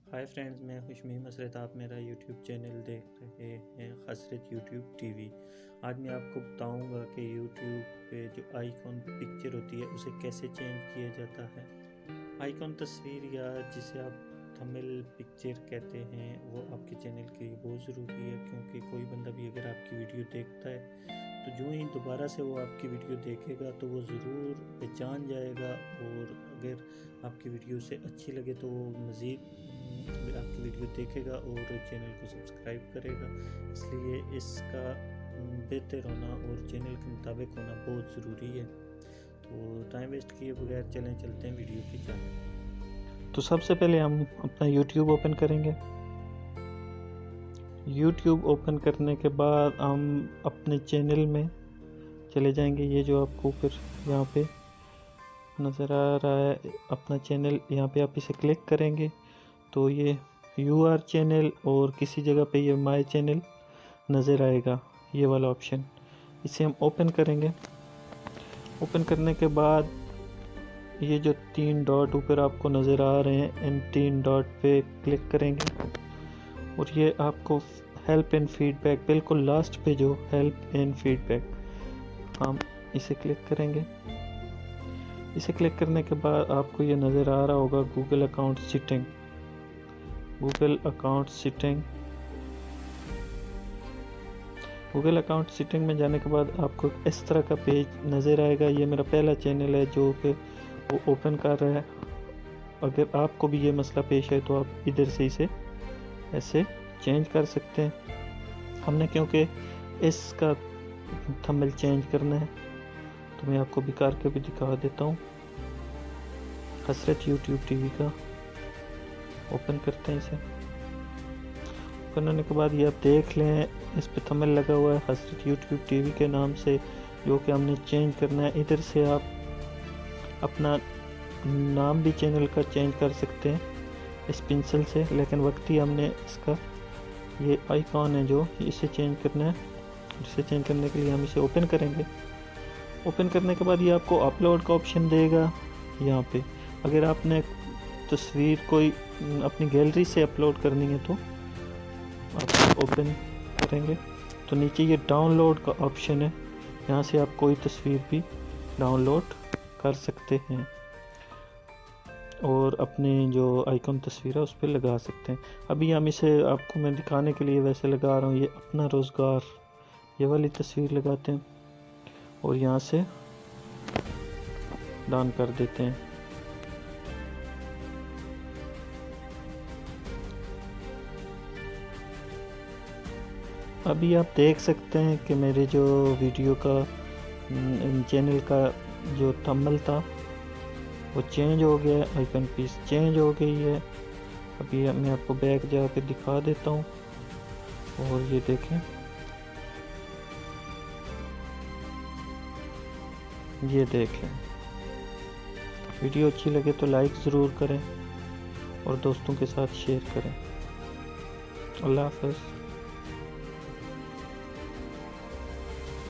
Hi friends, मैं खुशमी मसरत। आप मेरा यूट्यूब चैनल देख रहे हैं हसरत यूट्यूब टीवी। आज मैं आपको बताऊंगा कि यूट्यूब पे जो आइकॉन पिक्चर होती है उसे कैसे चेंज किया जाता है। आइकॉन तस्वीर या जिसे आप थंबनेल पिक्चर कहते हैं वो आपके चैनल के लिए बहुत ज़रूरी है, क्योंकि कोई बंदा भी अगर आपकी वीडियो देखता है तो जो ही दोबारा से वो आपकी वीडियो देखेगा तो वो ज़रूर पहचान जाएगा, और अगर आपकी वीडियो से अच्छी लगे तो वो मज़ीद आपकी वीडियो देखेगा और चैनल को सब्सक्राइब करेगा। इसलिए इसका बेहतर होना और चैनल के मुताबिक होना बहुत ज़रूरी है। तो टाइम वेस्ट किए बगैर चलते हैं वीडियो की जानब। तो सबसे पहले हम अपना YouTube ओपन करेंगे। YouTube ओपन करने के बाद हम अपने चैनल में चले जाएंगे। ये जो आपको ऊपर यहाँ पे नज़र आ रहा है अपना चैनल, यहाँ पे आप इसे क्लिक करेंगे तो ये UR चैनल और किसी जगह पे ये माय चैनल नज़र आएगा, ये वाला ऑप्शन। इसे हम ओपन करेंगे। ओपन करने के बाद ये जो 3 डॉट ऊपर आपको नज़र आ रहे हैं, इन 3 डॉट पे क्लिक करेंगे और ये आपको हेल्प एंड फीडबैक, बिल्कुल लास्ट पे जो हेल्प एंड फीडबैक, हम इसे क्लिक करेंगे। इसे क्लिक करने के बाद आपको ये नज़र आ रहा होगा Google account setting. Google account setting में जाने के बाद आपको इस तरह का पेज नज़र आएगा। ये मेरा पहला चैनल है जो कि वो ओपन कर रहा है। अगर आपको भी ये मसला पेश है तो आप इधर से इसे ऐसे चेंज कर सकते हैं। हमने क्योंकि इसका थंबनेल चेंज करना है तो मैं आपको भी करके भी दिखा देता हूँ। हसरत यूट्यूब टीवी का ओपन करते हैं। इसे ओपन होने के बाद ये आप देख लें, इस पे थंबनेल लगा हुआ है हसरत यूट्यूब टीवी के नाम से, जो कि हमने चेंज करना है। इधर से आप अपना नाम भी चैनल का चेंज कर सकते हैं इस पेंसिल से, लेकिन वक्ती हमने इसका ये आइकॉन है जो इसे चेंज करना है। इसे चेंज करने के लिए हम इसे ओपन करेंगे। ओपन करने के बाद ये आपको अपलोड का ऑप्शन देगा। यहाँ पे अगर आपने तस्वीर कोई अपनी गैलरी से अपलोड करनी है तो आप ओपन करेंगे तो नीचे ये डाउनलोड का ऑप्शन है, यहाँ से आप कोई तस्वीर भी डाउनलोड कर सकते हैं और अपने जो आइकॉन तस्वीर है उस पर लगा सकते हैं। अभी हम इसे आपको मैं दिखाने के लिए वैसे लगा रहा हूँ। ये अपना रोज़गार, ये वाली तस्वीर लगाते हैं और यहाँ से डन कर देते हैं। अभी आप देख सकते हैं कि मेरे जो वीडियो का चैनल का जो थंबनेल था वो चेंज हो गया है, आइकन पीस चेंज हो गई है। अभी मैं आपको बैक जाकर दिखा देता हूँ और ये देखें, ये देखें। वीडियो अच्छी लगे तो लाइक ज़रूर करें और दोस्तों के साथ शेयर करें। अल्लाह हाफ़िज़।